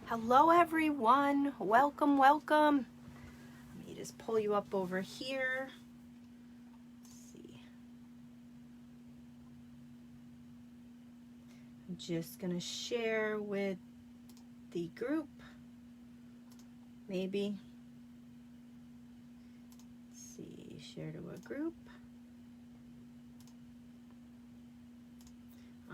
Hello everyone, welcome. Let me just pull you up over here. Let's see. I'm just gonna share with the group, maybe. Let's see, share to a group.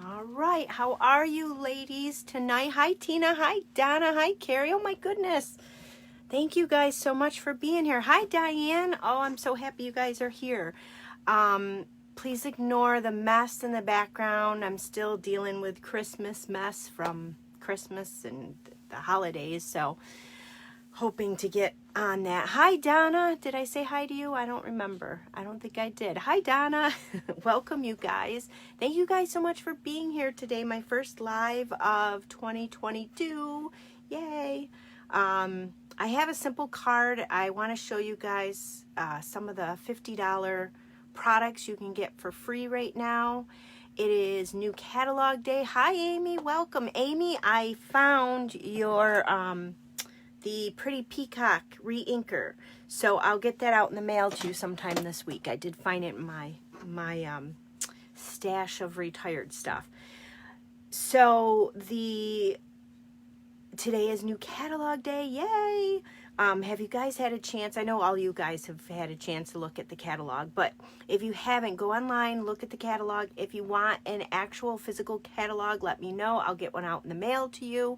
All right, how are you ladies tonight? Hi Tina, hi Donna, hi Carrie. Oh my goodness. Thank you guys so much for being here. Hi Diane. Oh, I'm so happy you guys are here. Please ignore the mess in the background. I'm still dealing with Christmas mess from Christmas and the holidays, so hoping to get on that. Hi Donna. Did I say hi to you? I don't remember. I don't think I did. Hi Donna. Welcome you guys. Thank you guys so much for being here today. My first live of 2022. Yay. I have a simple card. I want to show you guys some of the $50 products you can get for free right now. It is new catalog day. Hi Amy, welcome. Amy, I found your the Pretty Peacock re-inker, so I'll get that out in the mail to you sometime this week. I did find it in my stash of retired stuff. So today is new catalog day. Yay! Have you guys had a chance? I know all you guys have had a chance to look at the catalog, but if you haven't, go online, look at the catalog. If you want an actual physical catalog, let me know. I'll get one out in the mail to you.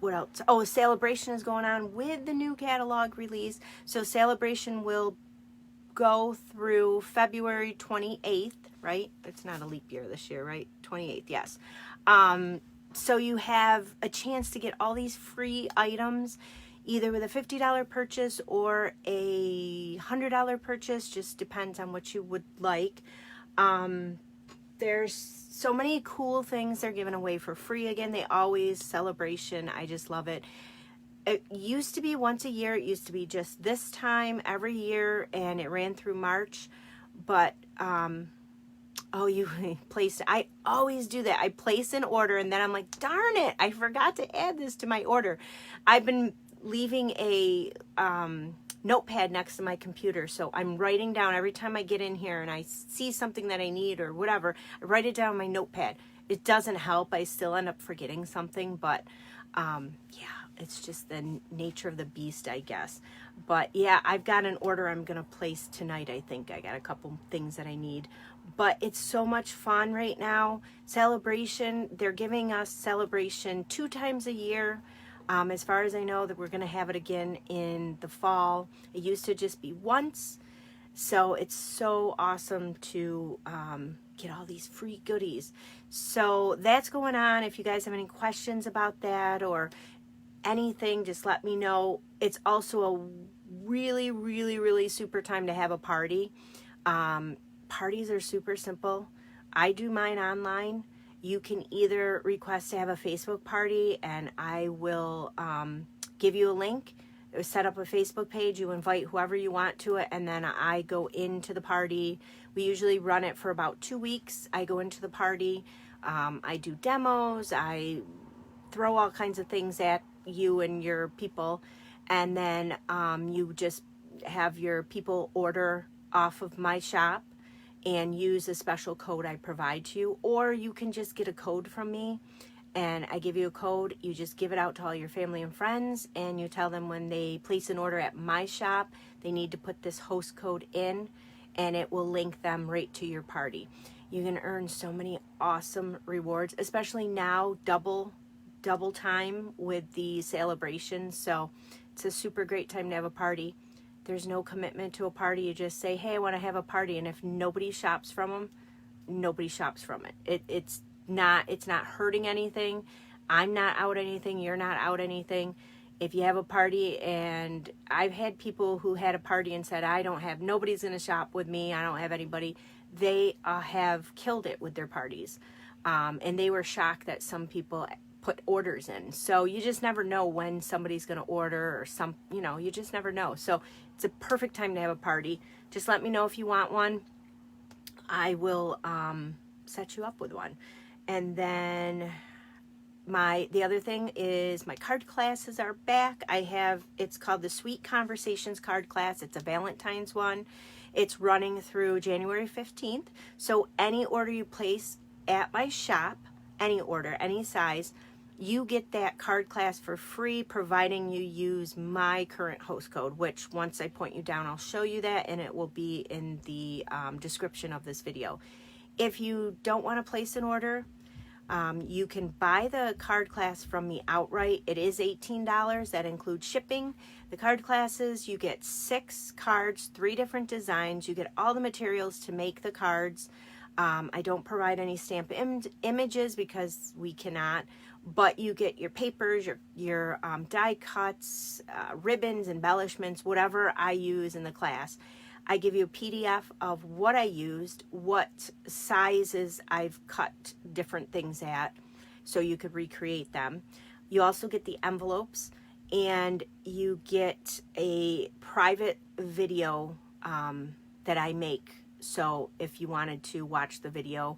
What else? Oh, Saleabration is going on with the new catalog release. So Saleabration will go through February 28th, right? It's not a leap year this year, right? 28th, yes. So you have a chance to get all these free items, either with a $50 purchase or a $100 purchase, just depends on what you would like. There's so many cool things they're giving away for free. Again, they always Saleabration. I just love it. It used to be once a year. It used to be just this time every year, and it ran through March. But oh, you placed. I always do that. I place an order, and then I'm like, darn it, I forgot to add this to my order. I've been leaving a notepad next to my computer, so I'm writing down every time I get in here and I see something that I need or whatever. I write it down on my notepad. It doesn't help. I still end up forgetting something, but yeah, it's just the nature of the beast, I guess. But yeah, I've got an order I'm gonna place tonight. I think I got a couple things that I need, but it's so much fun right now. Saleabration, they're giving us Saleabration 2 times a year. As far as I know, that we're going to have it again in the fall. It used to just be once, so it's so awesome to get all these free goodies. So that's going on. If you guys have any questions about that or anything, just let me know. It's also a really, really, really super time to have a party. Parties are super simple. I do mine online. You can either request to have a Facebook party, and I will give you a link, set up a Facebook page, you invite whoever you want to it, and then I go into the party. We usually run it for about 2 weeks. I go into the party, I do demos, I throw all kinds of things at you and your people, and then you just have your people order off of my shop and use a special code I provide to you, or you can just get a code from me and I give you a code. You just give it out to all your family and friends, and you tell them when they place an order at my shop, they need to put this host code in, and it will link them right to your party. You can earn so many awesome rewards, especially now, double time with the Saleabration. So it's a super great time to have a party. There's no commitment to a party. You just say, hey, I want to have a party. And if nobody shops from them, nobody shops from it. It's not hurting anything. I'm not out anything. You're not out anything. If you have a party, and I've had people who had a party and said, nobody's going to shop with me. I don't have anybody. They have killed it with their parties. And they were shocked that some people put orders in. So you just never know when somebody's going to order, or you just never know. So it's a perfect time to have a party. Just let me know if you want one. I will set you up with one. And then the other thing is my card classes are back. It's called the Sweet Conversations card class. It's a Valentine's one. It's running through January 15th. So any order you place at my shop, any order, any size, you get that card class for free, providing you use my current host code, which once I point you down, I'll show you that, and it will be in the description of this video. If you don't want to place an order, you can buy the card class from me outright. It is $18. That includes shipping. The card classes, you get 6 cards, 3 different designs. You get all the materials to make the cards. I don't provide any stamp images because we cannot, but you get your papers, your die cuts, ribbons, embellishments, whatever I use in the class. I give you a PDF of what I used, what sizes I've cut different things at, so you could recreate them. You also get the envelopes, and you get a private video that I make. So if you wanted to watch the video,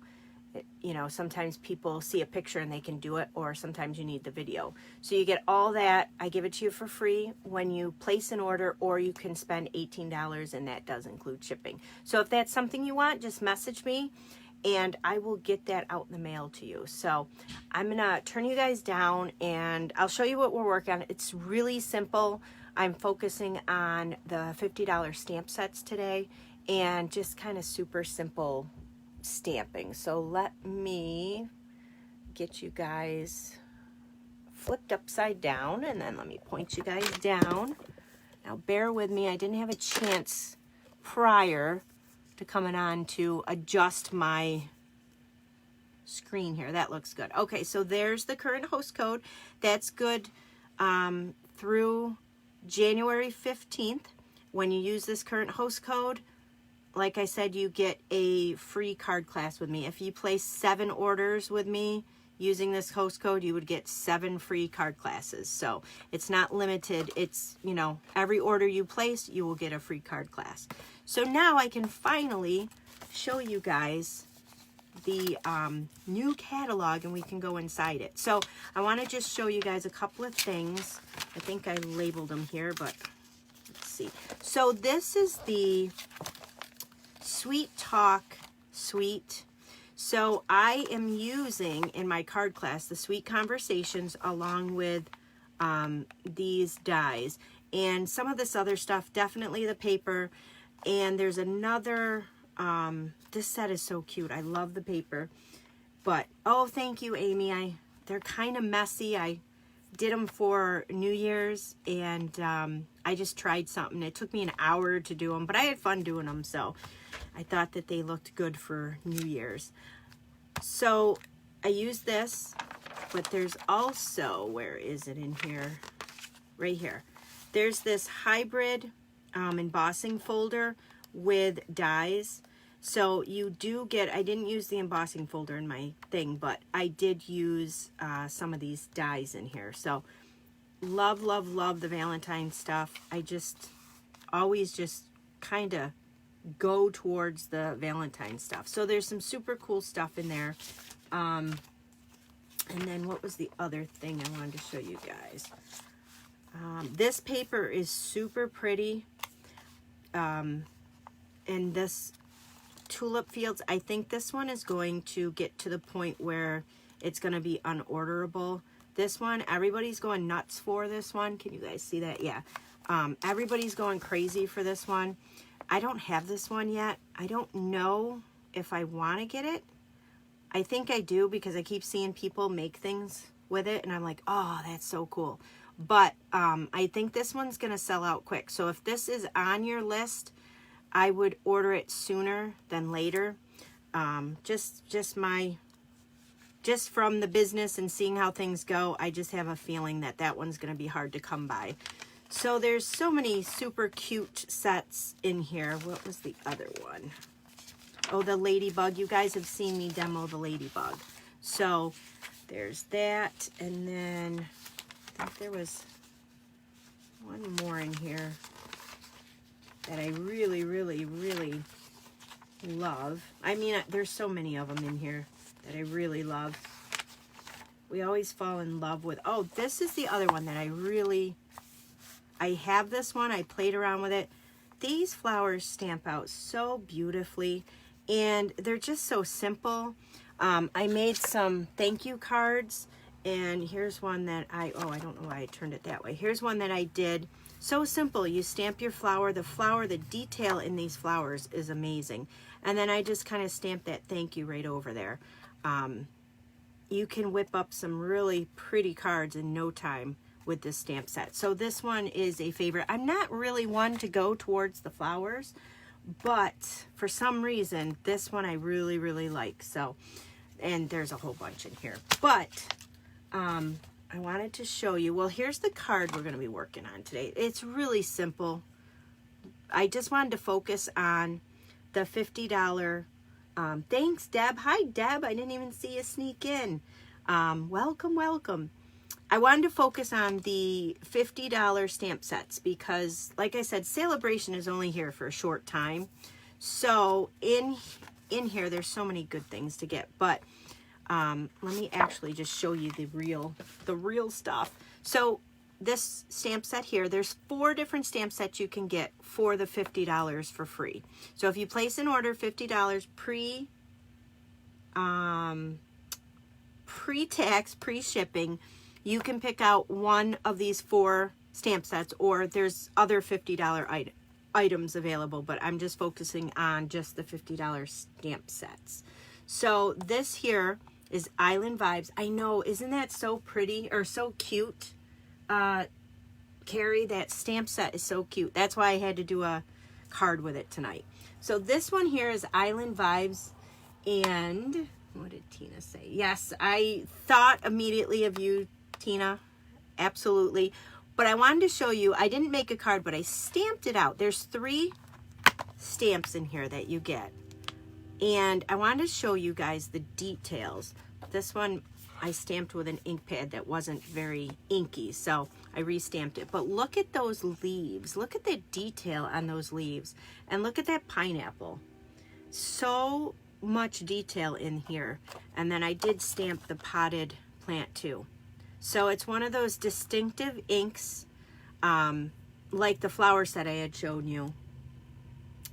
you know, sometimes people see a picture and they can do it, or sometimes you need the video. So you get all that. I give it to you for free when you place an order, or you can spend $18, and that does include shipping. So if that's something you want, just message me and I will get that out in the mail to you. So I'm gonna turn you guys down and I'll show you what we're working on. It's really simple. I'm focusing on the $50 stamp sets today, and just kind of super simple stamping. So let me get you guys flipped upside down, and then let me point you guys down. Now bear with me, I didn't have a chance prior to coming on to adjust my screen here. That looks good. Okay, so there's the current host code. That's good through January 15th. When you use this current host code, like I said, you get a free card class with me. If you place 7 orders with me using this host code, you would get 7 free card classes. So it's not limited. It's, you know, every order you place, you will get a free card class. So now I can finally show you guys the new catalog, and we can go inside it. So I want to just show you guys a couple of things. I think I labeled them here, but let's see. So this is the Sweet Talk Suite. So I am using in my card class the Sweet Conversations along with these dies, and some of this other stuff, definitely the paper. And there's another, this set is so cute. I love the paper. But, oh, thank you, Amy. They're kind of messy. I did them for New Year's, and I just tried something. It took me an hour to do them, but I had fun doing them, so I thought that they looked good for New Year's. So I use this, but there's also, where is it in here? Right here. There's this hybrid embossing folder with dies. So you do get, I didn't use the embossing folder in my thing, but I did use some of these dies in here. So love, love, love the Valentine stuff. I just always just kind of go towards the Valentine stuff. So there's some super cool stuff in there. And then what was the other thing I wanted to show you guys? This paper is super pretty. And this Tulip Fields, I think this one is going to get to the point where it's going to be unorderable. This one, everybody's going nuts for this one. Can you guys see that? Yeah. Everybody's going crazy for this one. I don't have this one yet. I don't know if I want to get it. I think I do, because I keep seeing people make things with it, and I'm like, oh, that's so cool. But I think this one's going to sell out quick. So if this is on your list, I would order it sooner than later. Just from the business and seeing how things go, I just have a feeling that that one's going to be hard to come by. So there's so many super cute sets in here. What was the other one? Oh, the ladybug. You guys have seen me demo the ladybug. So there's that. And then I think there was one more in here that I really, really, really love. I mean, there's so many of them in here that I really love. we always fall in love with. Oh, this is the other one that I have this one. I played around with it. These flowers stamp out so beautifully, and they're just so simple. I made some thank you cards, and here's one that I don't know why I turned it that way. Here's one that I did. So simple. You stamp your flower. The detail in these flowers is amazing. And then I just kind of stamped that thank you right over there. You can whip up some really pretty cards in no time with this stamp set. So this one is a favorite. I'm not really one to go towards the flowers, but for some reason, this one I really, really like. So, and there's a whole bunch in here. But I wanted to show you, well, here's the card we're going to be working on today. It's really simple. I just wanted to focus on the $50. Thanks, Deb. Hi, Deb. I didn't even see you sneak in. Welcome, welcome. I wanted to focus on the $50 stamp sets because, like I said, Saleabration is only here for a short time. So in here, there's so many good things to get. But let me actually just show you the real stuff. So this stamp set here, there's 4 different stamp sets you can get for the $50 for free. So if you place an order, $50 pre-tax, pre-shipping, you can pick out one of these 4 stamp sets, or there's other $50 items available, but I'm just focusing on just the $50 stamp sets. So this here is Island Vibes. I know, isn't that so pretty or so cute? Carrie, that stamp set is so cute. That's why I had to do a card with it tonight. So this one here is Island Vibes, and what did Tina say? Yes, I thought immediately of you, Tina, absolutely. But I wanted to show you, I didn't make a card, but I stamped it out. There's 3 stamps in here that you get. And I wanted to show you guys the details. This one I stamped with an ink pad that wasn't very inky, so I restamped it. But look at those leaves. Look at the detail on those leaves. And look at that pineapple. So much detail in here. And then I did stamp the potted plant too. So it's one of those distinctive inks, like the flower set I had shown you.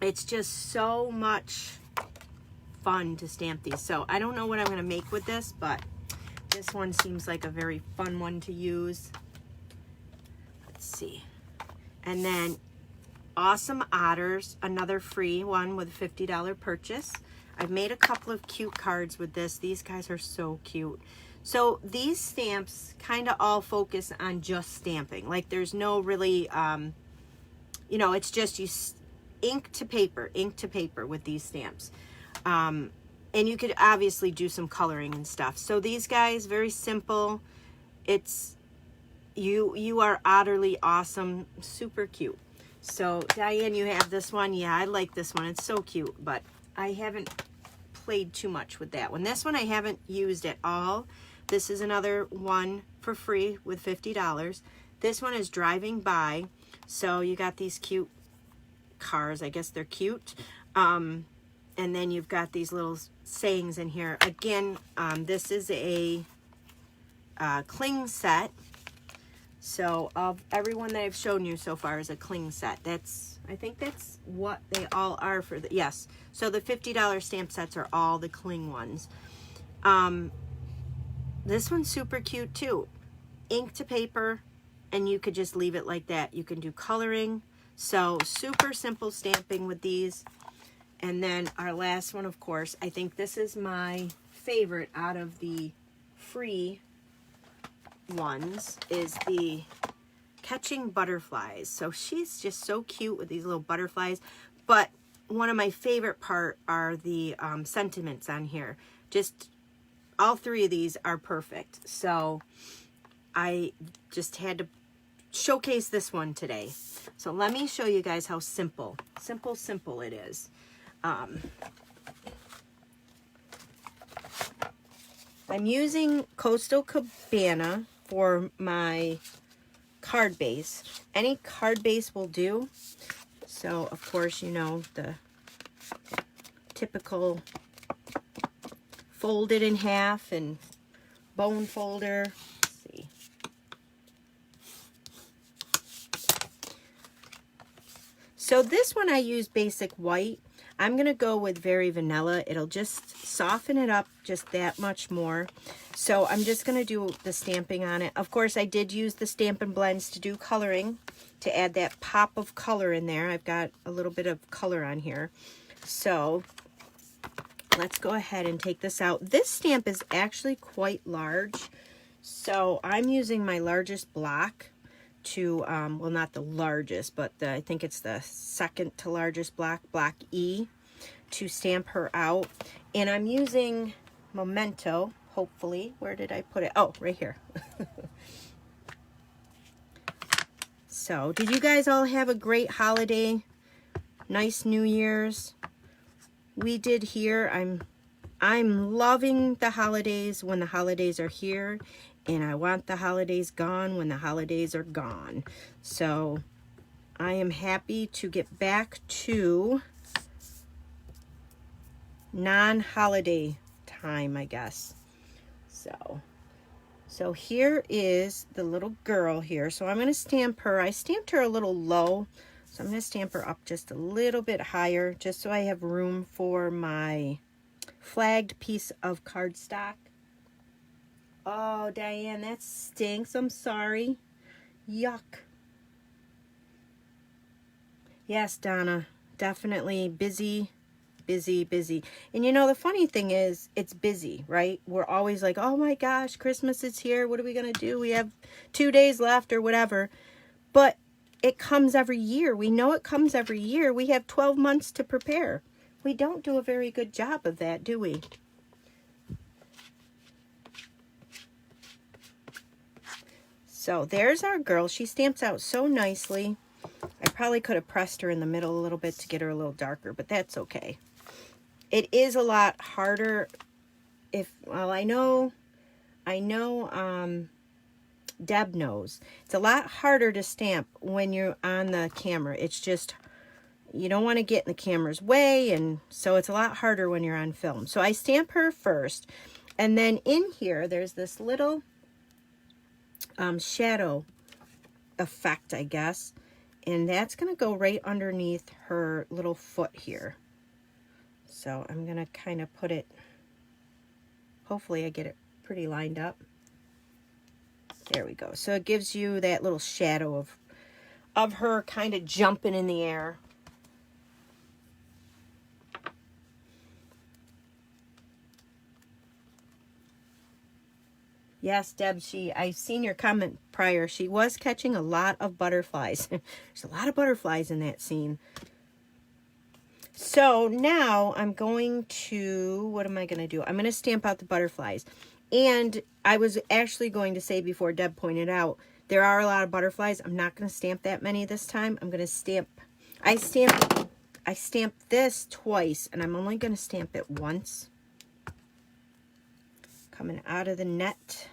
It's just so much fun to stamp these. So I don't know what I'm going to make with this, but this one seems like a very fun one to use. Let's see. And then Awesome Otters, another free one with a $50 purchase. I've made a couple of cute cards with this. These guys are so cute. So these stamps kind of all focus on just stamping. Like there's no really, you know, it's just you ink to paper with these stamps. And you could obviously do some coloring and stuff. So these guys, very simple. It's, you are utterly awesome, super cute. So Diane, you have this one. Yeah, I like this one. It's so cute, but I haven't played too much with that one. This one I haven't used at all. This is another one for free with $50. This one is Driving By. So you got these cute cars. I guess they're cute. And then you've got these little sayings in here. Again, this is a cling set. So of everyone that I've shown you so far is a cling set. I think that's what they all are for the, yes. So the $50 stamp sets are all the cling ones. This one's super cute too. Ink to paper, and you could just leave it like that. You can do coloring. So super simple stamping with these. And then our last one, of course, I think this is my favorite out of the free ones, is the Catching Butterflies. So she's just so cute with these little butterflies. But one of my favorite part are the sentiments on here. Just all 3 of these are perfect. So I just had to showcase this one today. So let me show you guys how simple it is. I'm using Coastal Cabana for my card base. Any card base will do. So, of course, you know, the typical fold it in half and bone folder. Let's see. So this one I use basic white. I'm going to go with very vanilla. It'll just soften it up just that much more. So I'm just going to do the stamping on it. Of course, I did use the Stampin Blends to do coloring, to add that pop of color in there. I've got a little bit of color on here. So let's go ahead and take this out. This stamp is actually quite large. So I'm using my largest block to, well, not the largest, but I think it's the second to largest block, block E, to stamp her out. And I'm using Memento, hopefully. Where did I put it? Oh, right here. So, did you guys all have a great holiday? Nice New Year's? We did here. I'm loving the holidays when the holidays are here. And I want the holidays gone when the holidays are gone. So I am happy to get back to non-holiday time, I guess. So here is the little girl here. So I'm going to stamp her. I stamped her a little low. So I'm going to stamp her up just a little bit higher, just so I have room for my flagged piece of cardstock. Oh, Diane, that stinks. I'm sorry. Yuck. Yes, Donna, definitely busy, busy, busy. And you know, the funny thing is, it's busy, right? We're always like, oh my gosh, Christmas is here. What are we going to do? We have 2 days left or whatever. But it comes every year. We know it comes every year. We have 12 months to prepare. We don't do a very good job of that, do we? So there's our girl. She stamps out so nicely. I probably could have pressed her in the middle a little bit to get her a little darker, but that's okay. It is a lot harder if, well, I know Deb knows. It's a lot harder to stamp when you're on the camera. It's just, you don't want to get in the camera's way, and so it's a lot harder when you're on film. So I stamp her first, and then in here, there's this little shadow effect, I guess, and that's going to go right underneath her little foot here. So I'm going to kind of put it, hopefully I get it pretty lined up. There we go. So it gives you that little shadow of her kind of jumping in the air. Yes, Deb, I've seen your comment prior. She was catching a lot of butterflies. There's a lot of butterflies in that scene. So now I'm going to, what am I going to do? I'm going to stamp out the butterflies. And I was actually going to say, before Deb pointed out, there are a lot of butterflies. I'm not going to stamp that many this time. I'm going to stamp, I stamped this twice, and I'm only going to stamp it once. Coming out of the net.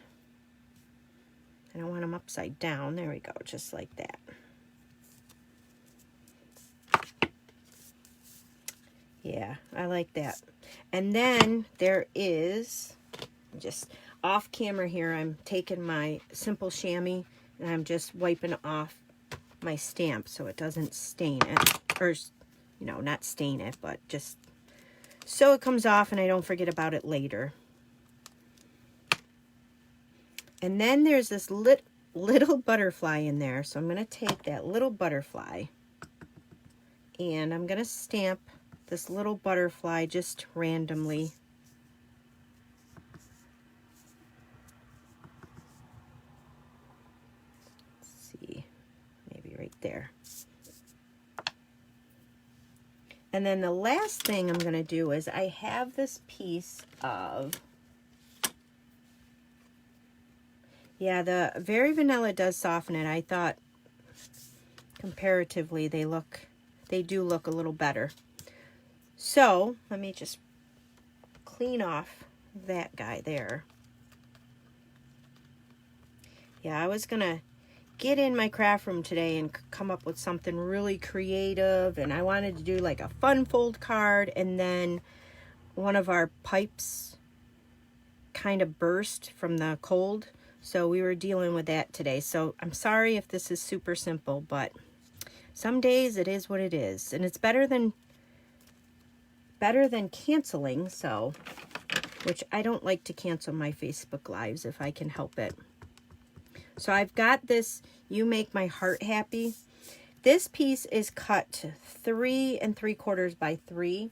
I don't want them upside down. There we go, just like that. Yeah, I like that. And then there is, just off camera here, I'm taking my simple chamois and I'm just wiping off my stamp so it doesn't stain it. Or, you know, not stain it, but just so it comes off and I don't forget about it later. And then there's this little butterfly in there. So I'm going to take that little butterfly and I'm going to stamp this little butterfly just randomly. Let's see, maybe right there. And then the last thing I'm going to do is I have this piece of, yeah, the Very Vanilla does soften it. I thought comparatively they do look a little better. So let me just clean off that guy there. Yeah, I was gonna get in my craft room today and come up with something really creative, and I wanted to do like a fun fold card and then one of our pipes kind of burst from the cold. So we were dealing with that today. So I'm sorry if this is super simple, but some days it is what it is. And it's better than canceling, so, which I don't like to cancel my Facebook Lives if I can help it. So I've got this You Make My Heart Happy. This piece is cut to 3 3/4 by 3.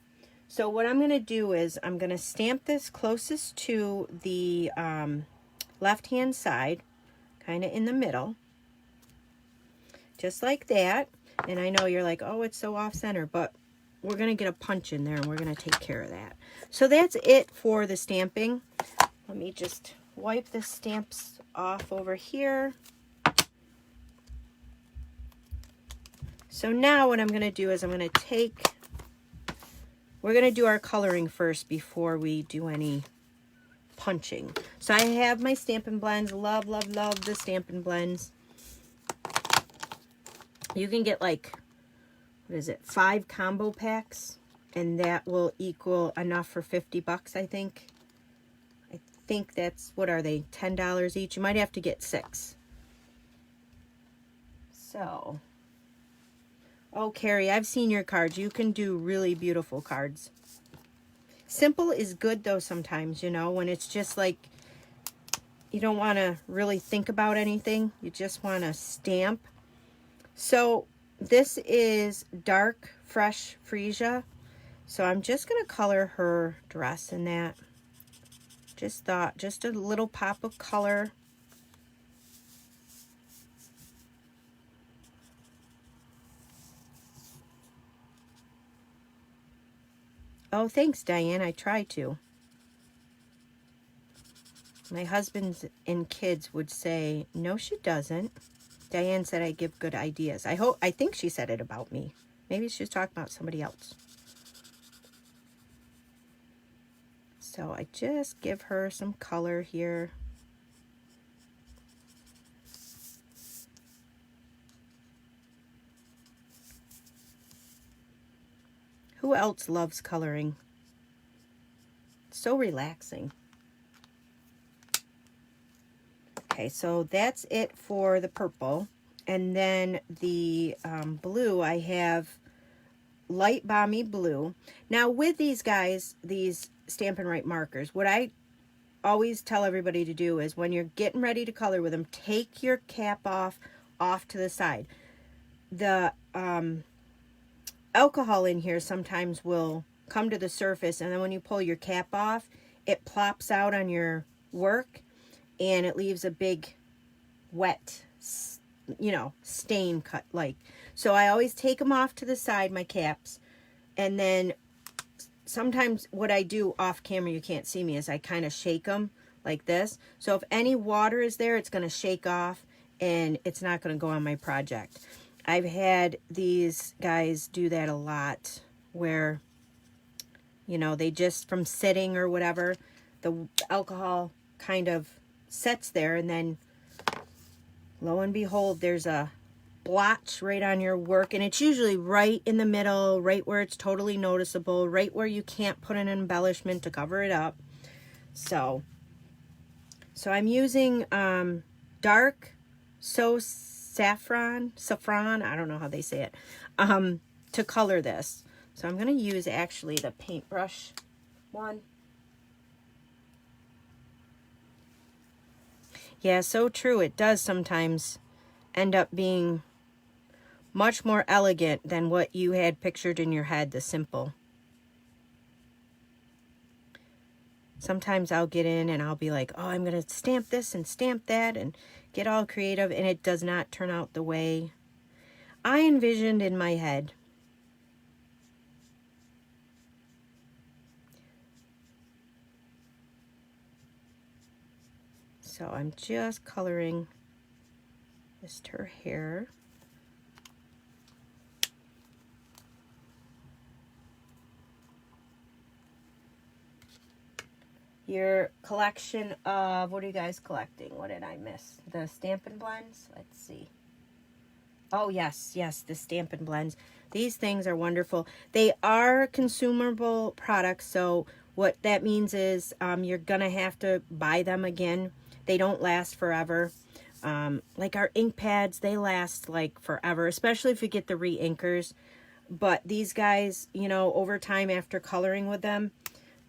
So what I'm going to do is I'm going to stamp this closest to the left-hand side, kind of in the middle, just like that. And I know you're like, oh, it's so off-center, but we're going to get a punch in there and we're going to take care of that. So that's it for the stamping. Let me just wipe the stamps off over here. So now what I'm going to do is I'm going to we're going to do our coloring first before we do any punching. So I have my Stampin Blends. Love, love, love the Stampin Blends. You can get like, what is it, 5 combo packs, and that will equal enough for 50 bucks, I think. I think that's, what are they, $10 each? You might have to get 6. So, oh, Carrie, I've seen your cards. You can do really beautiful cards. Simple is good, though, sometimes, you know, when it's just like, you don't want to really think about anything. You just want to stamp. So, this is dark, fresh freesia. So, I'm just going to color her dress in that. Just a little pop of color. Oh, thanks, Diane. I try to. My husband and kids would say, no, she doesn't. Diane said I give good ideas. I think she said it about me. Maybe she's talking about somebody else. So I just give her some color here. Who else loves coloring? It's so relaxing. Okay, so that's it for the purple. And then the blue, I have light balmy blue. Now with these guys, these Stampin' Right markers, what I always tell everybody to do is when you're getting ready to color with them, take your cap off to the side. The alcohol in here sometimes will come to the surface, and then when you pull your cap off, it plops out on your work and it leaves a big wet, you know, stain cut like. So I always take them off to the side, my caps, and then sometimes what I do off camera, you can't see me, is I kind of shake them like this. So if any water is there, it's going to shake off and it's not going to go on my project. I've had these guys do that a lot where, you know, they just, from sitting or whatever, the alcohol kind of sets there, and then lo and behold, there's a blotch right on your work, and it's usually right in the middle, right where it's totally noticeable, right where you can't put an embellishment to cover it up. So I'm using dark saffron, I don't know how they say it, to color this. So I'm going to use actually the paintbrush one. Yeah, so true. It does sometimes end up being much more elegant than what you had pictured in your head, the simple. Sometimes I'll get in and I'll be like, oh, I'm going to stamp this and stamp that and get all creative, and it does not turn out the way I envisioned in my head. So I'm just coloring just her hair. Your collection of, what are you guys collecting? What did I miss? The Stampin' Blends? Let's see. Oh, yes, the Stampin' Blends. These things are wonderful. They are consumable products, so What that means is you're going to have to buy them again. They don't last forever. Like our ink pads, they last like forever, especially if you get the re-inkers. But these guys, you know, over time after coloring with them,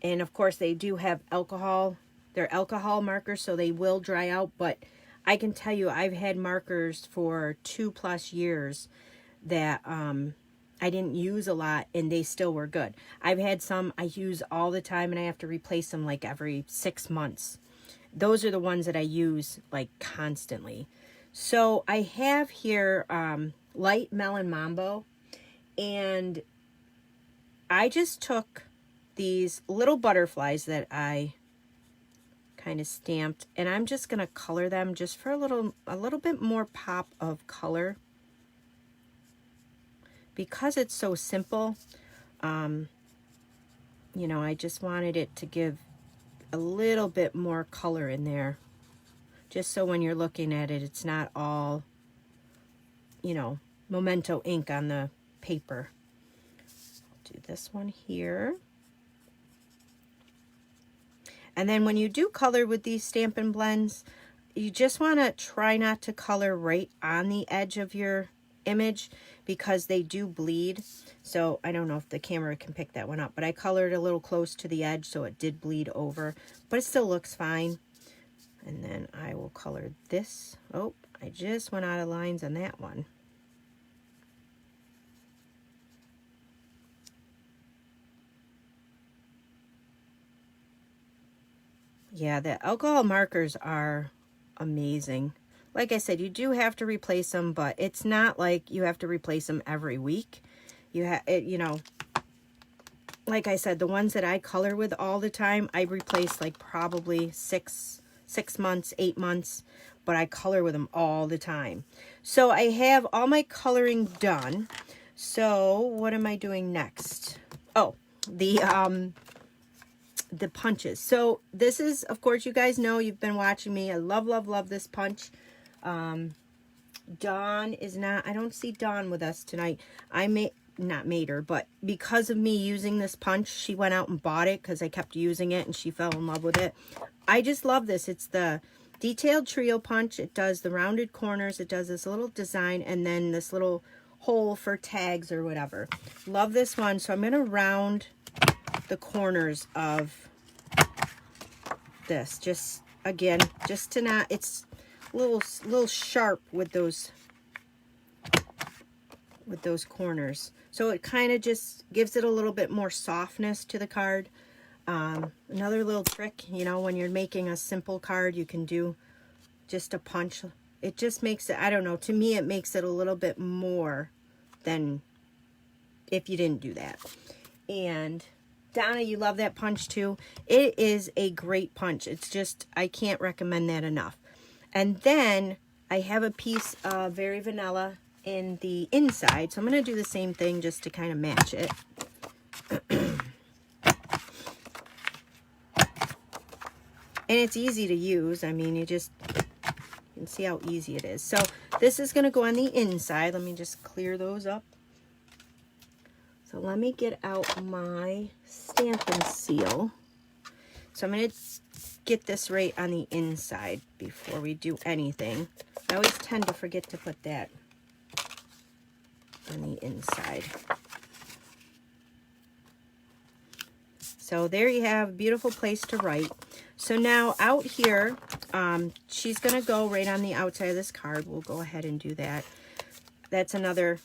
and of course they do have alcohol, they're alcohol markers, so they will dry out. But I can tell you, I've had markers for 2+ years that I didn't use a lot, and they still were good. I've had some I use all the time, and I have to replace them like every 6 months. Those are the ones that I use like constantly. So I have here Light Melon Mambo, and I just took these little butterflies that I kind of stamped, and I'm just going to color them just for a little bit more pop of color. Because it's so simple, you know, I just wanted it to give a little bit more color in there. Just so when you're looking at it, it's not all, you know, Memento ink on the paper. I'll do this one here. And then when you do color with these Stampin' Blends, you just want to try not to color right on the edge of your image, because they do bleed. So I don't know if the camera can pick that one up, but I colored a little close to the edge, so it did bleed over, but it still looks fine. And then I will color this. Oh, I just went out of lines on that one. Yeah, the alcohol markers are amazing. Like I said, you do have to replace them, but it's not like you have to replace them every week. You know, like I said, the ones that I color with all the time, I replace like probably 6 months, 8 months, but I color with them all the time. So I have all my coloring done. So what am I doing next? Oh, the punches. So this is, of course, you guys know, you've been watching me. I love, love, love this punch. Dawn is not, I don't see Dawn with us tonight. I not made her, but because of me using this punch, she went out and bought it because I kept using it and she fell in love with it. I just love this. It's the detailed trio punch. It does the rounded corners. It does this little design and then this little hole for tags or whatever. Love this one. So I'm going to round the corners of this. Just, again, just to not, it's a little sharp with those corners. So it kind of just gives it a little bit more softness to the card. Another little trick, you know, when you're making a simple card, you can do just a punch. It just makes it, I don't know, to me it makes it a little bit more than if you didn't do that. And Donna, you love that punch too. It is a great punch. It's just, I can't recommend that enough. And then I have a piece of Very Vanilla in the inside. So I'm going to do the same thing just to kind of match it. And it's easy to use. I mean, you can see how easy it is. So this is going to go on the inside. Let me just clear those up. So let me get out my Stampin' Seal. So I'm going to get this right on the inside before we do anything. I always tend to forget to put that on the inside. So there you have a beautiful place to write. So now out here, she's going to go right on the outside of this card. We'll go ahead and do that. That's another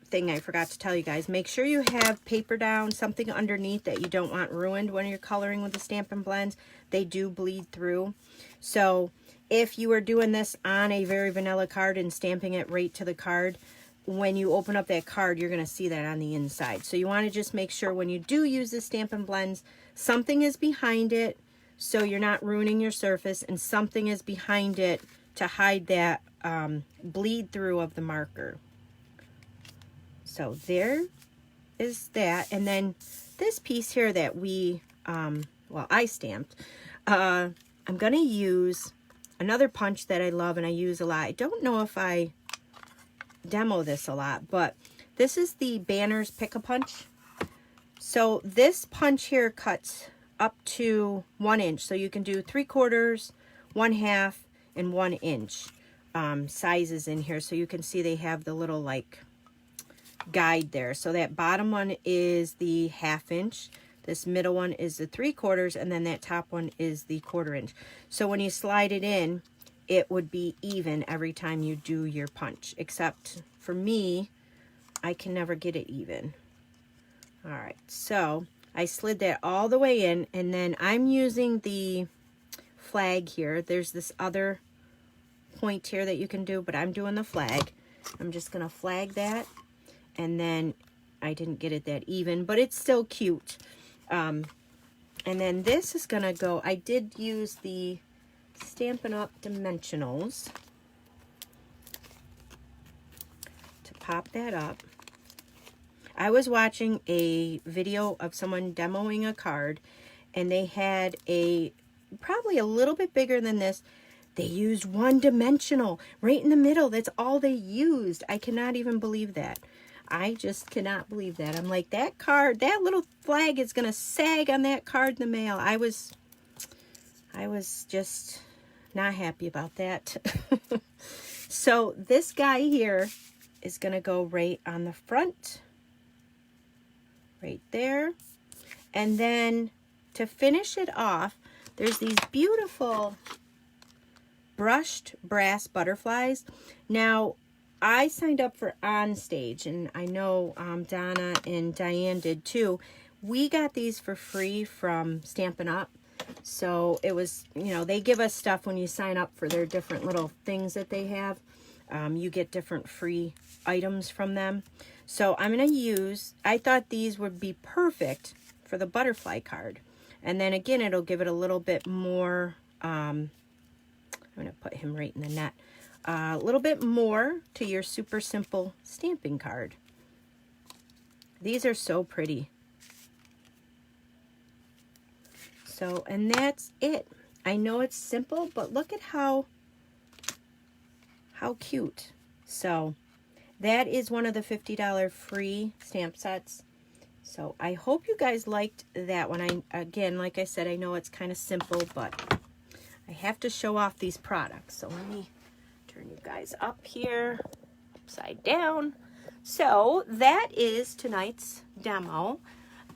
thing I forgot to tell you guys. Make sure you have paper down, something underneath that you don't want ruined when you're coloring with the Stampin' Blends. They do bleed through. So if you are doing this on a Very Vanilla card and stamping it right to the card, when you open up that card, you're going to see that on the inside. So you want to just make sure when you do use the Stampin' Blends, something is behind it so you're not ruining your surface, and something is behind it to hide that bleed through of the marker. So there is that. And then this piece here that we, well, I stamped, I'm going to use another punch that I love and I use a lot. I don't know if I demo this a lot, but this is the Banners Pick-a-Punch. So this punch here cuts up to 1 inch. So you can do 3/4, 1/2, and 1 inch sizes in here. So you can see they have the little like guide there. So that bottom one is the 1/2 inch. This middle one is the 3/4, and then that top one is the 1/4 inch. So when you slide it in, it would be even every time you do your punch. Except for me, I can never get it even. All right, so I slid that all the way in, and then I'm using the flag here. There's this other point here that you can do, but I'm doing the flag. I'm just gonna flag that, and then I didn't get it that even, but it's still cute. And then this is gonna go, I did use the Stampin' Up! Dimensionals to pop that up. I was watching a video of someone demoing a card, and they had a, probably a little bit bigger than this. They used 1 dimensional right in the middle. That's all they used. I cannot even believe that. I just cannot believe that. I'm like, that card, that little flag is going to sag on that card in the mail. I was just not happy about that. So this guy here is going to go right on the front, right there. And then to finish it off, there's these beautiful brushed brass butterflies. Now, I signed up for On Stage, and I know Donna and Diane did too. We got these for free from Stampin' Up! So it was, you know, they give us stuff when you sign up for their different little things that they have. You get different free items from them. So I'm going to use, I thought these would be perfect for the butterfly card. And then again, it'll give it a little bit more, I'm going to put him right in the net. A little bit more to your super simple stamping card. These are so pretty. So, and that's it. I know it's simple, but look at how cute. So, that is one of the $50 free stamp sets. So, I hope you guys liked that one. Again, like I said, I know it's kind of simple, but I have to show off these products. So, let me turn you guys up here, upside down. So that is tonight's demo.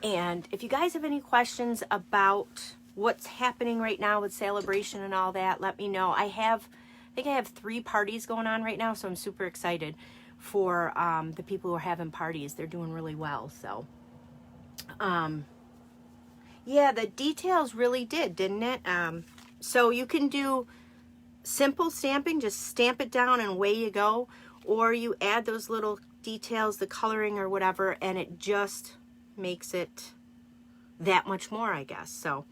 And if you guys have any questions about what's happening right now with Saleabration and all that, let me know. I think I have 3 parties going on right now, so I'm super excited for the people who are having parties. They're doing really well. So yeah, the details really didn't it? So you can do simple stamping, just stamp it down and away you go, or you add those little details, the coloring or whatever, and it just makes it that much more, I guess. So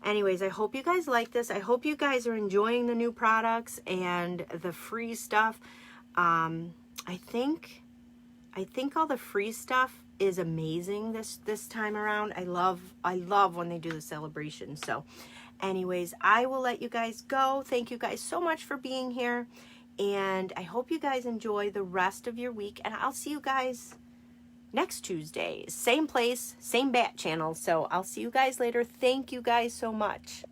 anyways, I hope you guys like this. I hope you guys are enjoying the new products and the free stuff. I think all the free stuff is amazing this time around. I love when they do the celebration. So anyways, I will let you guys go. Thank you guys so much for being here. And I hope you guys enjoy the rest of your week. And I'll see you guys next Tuesday. Same place, same bat channel. So I'll see you guys later. Thank you guys so much.